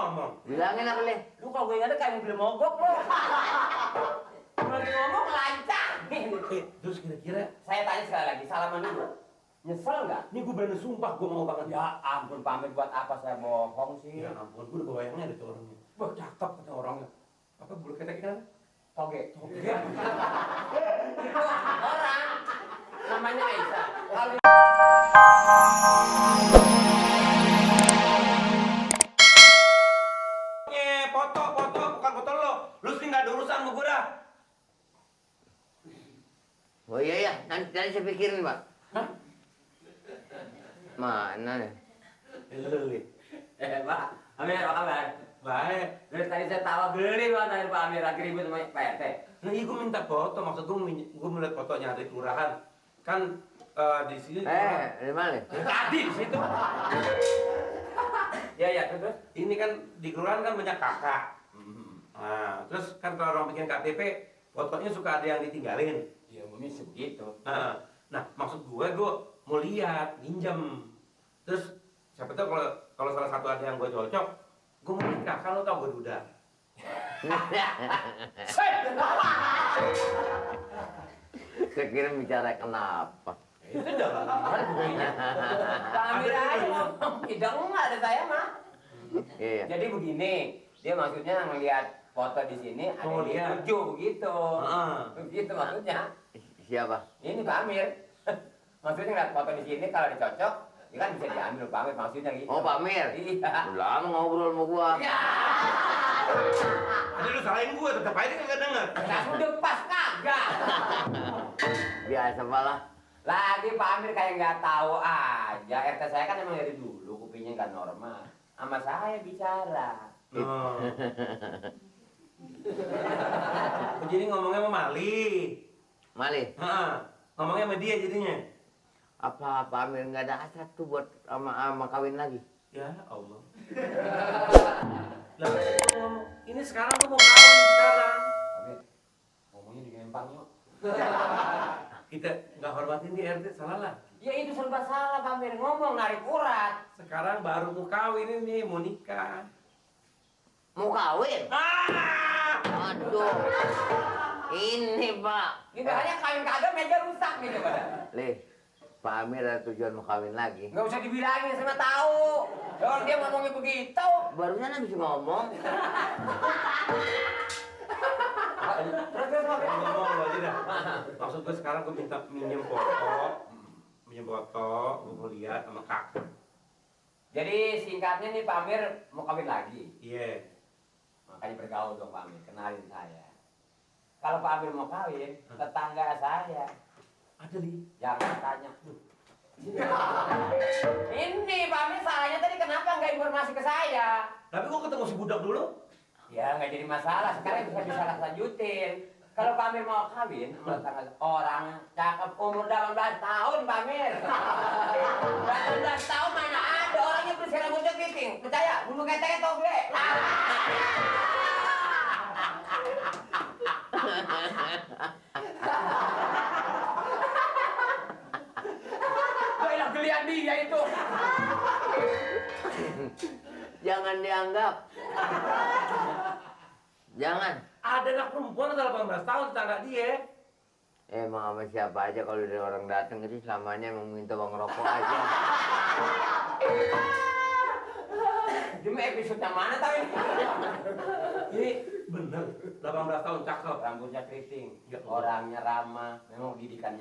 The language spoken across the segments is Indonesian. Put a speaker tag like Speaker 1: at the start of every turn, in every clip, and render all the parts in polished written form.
Speaker 1: ngomong.
Speaker 2: Bilangin apa, Le?
Speaker 3: Lu kalau gue ingat kayak mobil mogok, bro. Lagi ngomong lancar.
Speaker 1: Terus kira-kira
Speaker 3: Saya tanya sekali lagi, salaman dulu. Nyesel nggak?
Speaker 1: ini gue berani sumpah gue mau banget.
Speaker 3: Ya ampun, pamit buat apa saya bohong sih?
Speaker 1: Ya ampun, gue udah bayangnya ada tuh orangnya. Wah, cakep kata orangnya. Apa bulu ketek kan?
Speaker 3: Toge.
Speaker 1: Oke.
Speaker 3: Itu orang. Namanya Aisyah. Kalau
Speaker 1: Foto, bukan foto lo. Lu sih nggak ada urusan sama gue dah.
Speaker 2: Oh iya, nanti saya pikirin, Pak.
Speaker 1: Hah?
Speaker 2: Mana nih?
Speaker 1: Lu, Li.
Speaker 3: Pak, Amir apa kabar?
Speaker 1: Baik.
Speaker 3: Dari tadi saya tawa geli Pak dari Pak Amir lagi ribut sama Pak RT.
Speaker 1: Nah, iya gue minta foto. Maksud gue melihat fotonya dari kelurahan. Kan di sini.
Speaker 2: Di mana?
Speaker 1: Ya, tadi di situ.
Speaker 3: Ya, terus?
Speaker 1: Ini kan di kelurahan kan banyak kakak. Nah, terus kan kalau orang bikin KTP, fotonya suka ada yang ditinggalin.
Speaker 3: Ya, umumnya segitu.
Speaker 1: Nah, maksud gue mau lihat, minjem. Terus siapa tahu kalau salah satu ada yang gue cocok, gue mau nikah. Kan lo tau gue duda.
Speaker 2: Saya kira bicara kenapa?
Speaker 3: Itu jangan buktinya. Pak Amir aja ngomong, tidak enggak ada saya mah.
Speaker 2: Iya.
Speaker 3: Jadi begini, dia maksudnya ngelihat foto di sini ada
Speaker 1: Oh,
Speaker 3: di
Speaker 1: lihat.
Speaker 3: 7 begitu.
Speaker 1: Heeh.
Speaker 3: Begitu maksudnya.
Speaker 2: Siapa?
Speaker 3: Ini Pak Amir. Maksudnya ngeliat foto di sini kalau dicocok, ya kan bisa diambil Pak Amir maksudnya gitu.
Speaker 2: Oh, Pak Amir.
Speaker 3: Iya.
Speaker 2: Udah lama ngobrol sama gua.
Speaker 3: Iya.
Speaker 1: Tadi lu salahin gue, tetep aja dia kagak denger.
Speaker 3: Langsung depas kagak.
Speaker 2: Biasa malah.
Speaker 3: Lagi Pak Amir kayak nggak tahu aja. RT saya kan emang dari dulu kupingnya nggak normal. Sama saya bicara.
Speaker 1: Oh. Jadi ngomongnya sama Mali.
Speaker 2: Mali,
Speaker 1: Ngomongnya sama dia jadinya.
Speaker 2: apa Pak Amir nggak ada hasrat tuh buat sama kawin lagi?
Speaker 1: Ya Allah. Lah, ini sekarang gue mau kawin sekarang.
Speaker 3: Amir, ngomongnya di Empang yuk.
Speaker 1: Kita nggak hormatin di RT, salah lah.
Speaker 3: Ya itu serba salah Pak Amir, ngomong narik urat.
Speaker 1: Sekarang baru mau kawin ini, mau nikah.
Speaker 2: Mau kawin? Aduh. Ini, Pak.
Speaker 3: Gimana kawin kagak meja rusak nih coba.
Speaker 2: Le, Pak Amir ada tujuan mau kawin lagi.
Speaker 3: Nggak usah dibilangin, saya mah tahu. Kalau dia ngomongnya begitu.
Speaker 2: Barusan habis ngomong.
Speaker 3: Terus Pak Amir.
Speaker 1: Ngomong lu aja dah. Maksud gue sekarang gue minta minjem foto, gue mau lihat sama kakak.
Speaker 3: Jadi singkatnya nih Pak Amir mau kawin lagi.
Speaker 1: Iya.
Speaker 3: Makanya bergaul dong Pak Amir, kenalin saya. Kalau Pak Amir mau kawin, tetangga saya.
Speaker 1: Ada Li.
Speaker 3: Jangan tanya. Ini Pak Amir salahnya tadi kenapa nggak informasi ke saya?
Speaker 1: Tapi gue ketemu si budak dulu.
Speaker 3: Ya nggak jadi masalah, sekarang bisa lanjutin. Kalau Pak Amir mau kawin sama tetangga orang cakep umur 18 tahun Pak Amir. 18 tahun mana ada orangnya bersih rambutnya keriting. Percaya, bulu keteknya toge. Gailah gelian dia itu.
Speaker 2: Jangan dianggap. Jangan.
Speaker 1: Ada anak perempuan ada 18 tahun tetangga dia.
Speaker 2: Emang sama siapa aja kalau ada orang datang itu selamanya emang minta uang rokok aja.
Speaker 3: Cuma episode yang mana tahu ini?
Speaker 1: Ini bener, 18 tahun cakep.
Speaker 3: Rambutnya keriting,
Speaker 1: Ya Allah.
Speaker 3: orangnya ramah, memang didikan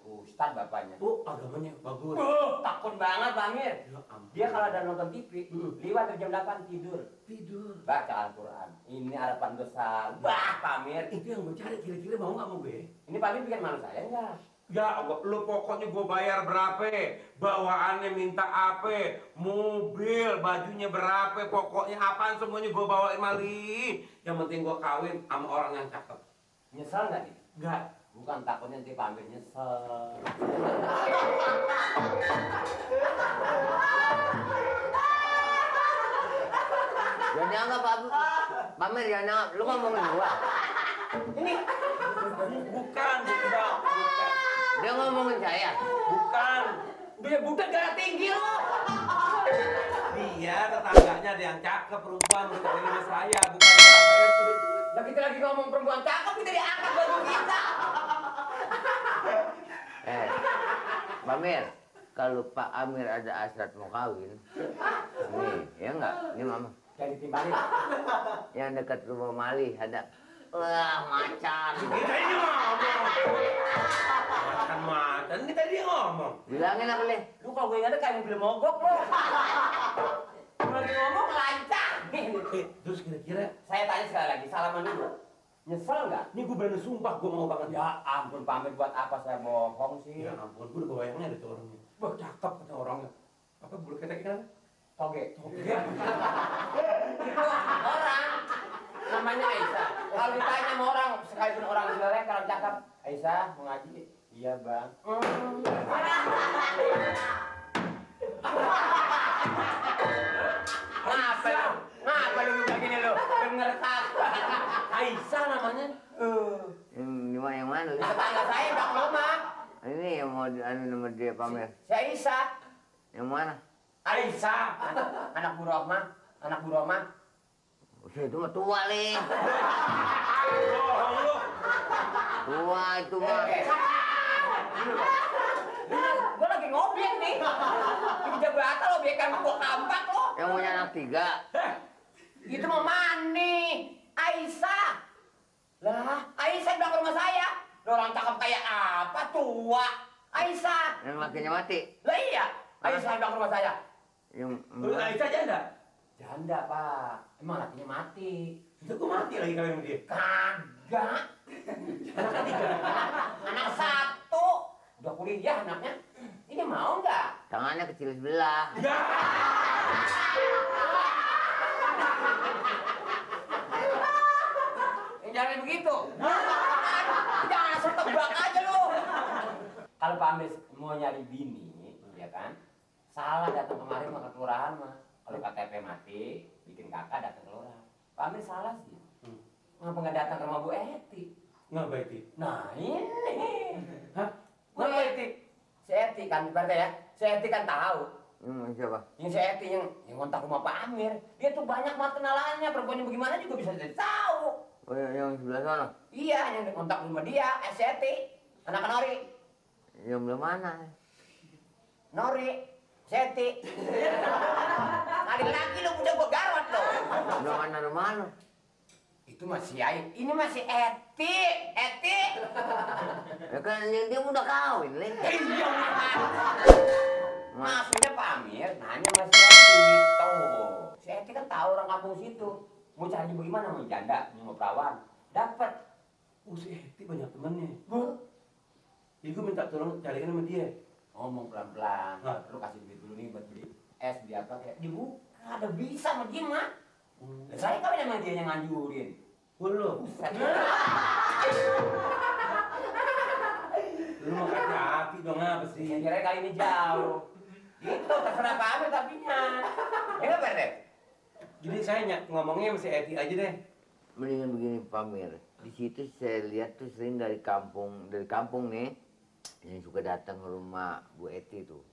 Speaker 3: ustad bapaknya.
Speaker 1: Oh, agamanya bagus.
Speaker 3: Takut banget Pak Amir.
Speaker 1: Ya ampun.
Speaker 3: Dia kalau ada nonton TV, liwat dari jam 8 tidur.
Speaker 1: Tidur.
Speaker 3: Baca Al-Quran. Ini harapan besar. Bah, Pak Amir.
Speaker 1: Itu yang gue cari, kira-kira mau nggak mau gue?
Speaker 3: Ini Pak Amir bikin malu saya enggak?
Speaker 1: Ya Allah, lu pokoknya gue bayar berapa? Bawaannya minta apa? Mobil, bajunya berapa? Pokoknya apaan semuanya gue bawain Mali. Yang penting gue kawin sama orang yang cakep.
Speaker 3: Nyesel nggak nih?
Speaker 1: Enggak.
Speaker 3: Bukan takutnya nanti Pak Amir nyesel.
Speaker 2: Jangan dianggap Pak Amir, jangan dianggap. Lu ngomongin gua.
Speaker 3: Ini
Speaker 1: Bukan.
Speaker 2: Dia ngomongin saya.
Speaker 1: Bukan.
Speaker 3: Dia budak darah tinggi lo.
Speaker 1: Dia tetangganya ada yang cakep perempuan untuk ini sama saya, bukan Bapak itu.
Speaker 3: Lah kita lagi ngomong perempuan cakep, kita diangkat baru kita.
Speaker 2: Pak Amir, kalau Pak Amir ada hasrat mau kawin, nih, ya enggak? Ini mama.
Speaker 3: Jadi timbalin.
Speaker 2: Yang dekat rumah Mali ada. Wah, macan.
Speaker 1: Kita ini ngomong. Macan, ini tadi ngomong.
Speaker 2: Bilangin apa, Le?
Speaker 3: Lu kalau gue ingat kayak mobil mogok lo. Lu lagi ngomong lancar.
Speaker 1: Terus kira-kira,
Speaker 3: Saya tanya sekali lagi, salaman dulu. Nyesel nggak?
Speaker 1: ini gue berani sumpah gue mau banget.
Speaker 3: Ya ampun, pamit buat apa saya bohong sih?
Speaker 1: Ya ampun, gue udah bayangnya ada tuh orangnya. Wah, cakep kata orangnya. Apa bulu ketek kan?
Speaker 3: Toge.
Speaker 1: Oke.
Speaker 3: Itu orang. Namanya Aisyah. Kalau ditanya sama orang, sekalipun orang jelek, kalau cakep, Aisyah mau ngaji? Iya bang. Ngapa lu? Ngapa lu juga gini lu? Denger kata.
Speaker 1: Aisyah namanya.
Speaker 2: Ini mah yang mana, Le?
Speaker 3: Tetangga saya bang rumah.
Speaker 2: Ini yang mau anu nama dia Pak Amir.
Speaker 3: Si Aisyah.
Speaker 2: Yang mana?
Speaker 3: Aisyah. Anak Bu Rohmah. Anak Bu Rohmah.
Speaker 2: Usia itu mah tua, Le.
Speaker 1: Bohong lu.
Speaker 2: Tua itu mah.
Speaker 3: Gue lagi ngobek nih. Di Jabatan lo bekan gua kampak lo.
Speaker 2: Yang punya anak 3.
Speaker 3: Itu mau Mani. Aisyah. Lah, Aisyah bilang ke rumah saya. Lo orang cakep kayak apa tua? Aisyah.
Speaker 2: Yang lakinya mati.
Speaker 3: Lah iya. Aisyah bilang ke rumah saya.
Speaker 2: Yang
Speaker 1: Lu Aisyah janda?
Speaker 3: Janda pak. Emang lakinya mati.
Speaker 1: Itu gue mati lagi kawin sama dia.
Speaker 3: Kagak.
Speaker 1: Anak ketiga.
Speaker 3: Anak 1. Udah kuliah anaknya. Ini mau nggak?
Speaker 2: tangannya kecil sebelah.
Speaker 1: Ya.
Speaker 3: Jangan begitu. Jangan asal tebak aja lu. Kalau Pak Amir mau nyari bini, ya kan? Salah datang kemarin mah ke kelurahan mah. Kalau KTP mati, bikin kakak datang ke kelurahan. Pak Amir salah sih. Ngapa nggak datang ke rumah Bu Eti?
Speaker 1: Ngapa itu?
Speaker 3: Nah ini.
Speaker 1: Hah?
Speaker 3: Bu Eti. Si Eti kan, berarti ya. Si Eti kan tahu.
Speaker 2: Siapa?
Speaker 3: Yang si Eti yang ngontak rumah Pak Amir. Dia tuh banyak banget kenalannya. Perempuannya bagaimana juga bisa jadi tahu.
Speaker 2: Oh, yang sebelah sana.
Speaker 3: Iya, yang dikontak rumah dia, Seti, anak Nori.
Speaker 2: Yang belah mana?
Speaker 3: Nori, Seti. Kali lagi lu udah gua garot lo.
Speaker 2: Belah mana?
Speaker 3: Itu masih Ai, ini masih Eti.
Speaker 2: Ya kan yang dia udah kawin, Le.
Speaker 3: Iya. Maksudnya Pak Amir nanya sama si Eti. Tuh, si Eti kan tahu orang kampung situ. Mau cari bagaimana, mau janda, mau perawan. Dapat.
Speaker 1: Si Eti banyak temennya.
Speaker 3: Bu.
Speaker 1: Jadi gue minta tolong cariin sama dia.
Speaker 3: Ngomong pelan-pelan.
Speaker 1: Hah?
Speaker 3: Lu kasih duit dulu nih buat beli es, beli apa kayak. Dibuka, ada bisa sama dia mah. Saya kawin sama dia yang nganjurin.
Speaker 1: Lu
Speaker 3: Buset.
Speaker 1: Lu mau hati-hati dong apa
Speaker 3: Saya
Speaker 1: sih?
Speaker 3: kira kali ini jauh. Itu terserah Pak Amir tapinya. Ya nggak Pak Dek?
Speaker 1: Jadi saya ngomongnya sama si Eti aja deh.
Speaker 2: Mendingan begini, Pak Amir. Di situ saya lihat tuh sering dari kampung nih yang suka datang ke rumah Bu Eti tuh.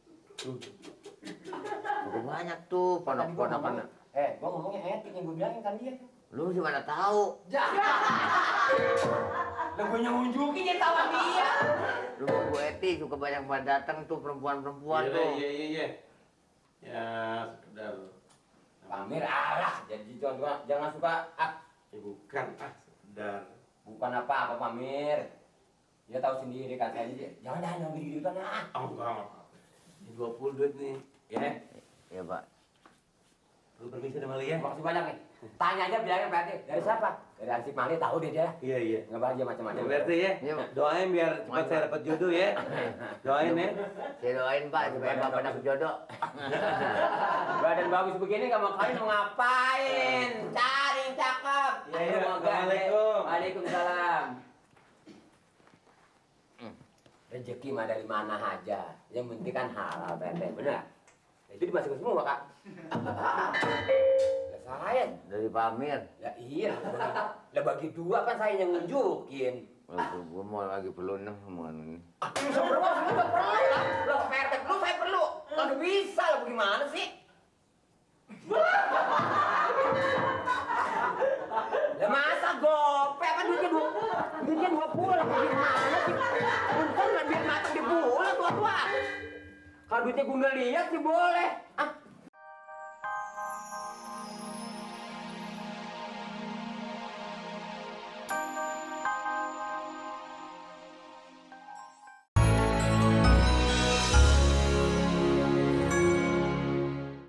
Speaker 2: Udah banyak tuh pondok-pondokan.
Speaker 3: Gua ngomongnya etik yang gua bilangin kan dia tuh.
Speaker 2: Lu sih mana tahu?
Speaker 3: Lah gua nunjukin dia tahu dia.
Speaker 2: Rumah Bu Eti suka banyak banget datang tuh perempuan-perempuan tuh.
Speaker 1: Iya. Ya sekedar.
Speaker 3: Pak Amir alah, jadi jangan suka
Speaker 1: Ya bukan sekedar.
Speaker 3: bukan apa-apa Pak Amir. Dia tahu sendiri kan saya aja. Jangan begitu nah.
Speaker 1: Oh enggak. Ini 20 duit nih. Ya.
Speaker 2: Ya, Pak.
Speaker 1: Lu permisi sama Lia.
Speaker 3: Makasih banyak nih. Tanya aja bilangnya Pak Ade. Dari siapa? Dari Ansip Mali, tahu dia.
Speaker 1: Iya.
Speaker 3: Nggak bahagia macam-macam.
Speaker 1: Ya berarti ya.
Speaker 2: Iya, Pak.
Speaker 1: Doain biar cepat saya dapat jodoh ya. Doain ya.
Speaker 2: Saya doain, Pak, supaya Bapak dapat jodoh.
Speaker 3: Badan bagus begini nggak mau kawin mau ngapain? Cari yang cakep.
Speaker 1: Iya.
Speaker 3: Semoga
Speaker 1: Assalamualaikum.
Speaker 3: Waalaikumsalam. Rezeki mah dari mana aja. Yang penting kan halal, Pak Ade. Benar? Itu dimasukin semua, Kak. Lah saya.
Speaker 2: Dari Pak Amir.
Speaker 3: Ya iya. Lah bagi dua kan saya yang nunjukin.
Speaker 2: Gue mau lagi perlu nih sama ini.
Speaker 3: Seberapa sih nggak perlu lah. Lah Pak Ade perlu, saya perlu. duitnya 20 lah. Gimana sih? Untung nggak biar matang di bulan tua-tua. Kalau duitnya gue nggak lihat sih boleh. Ah,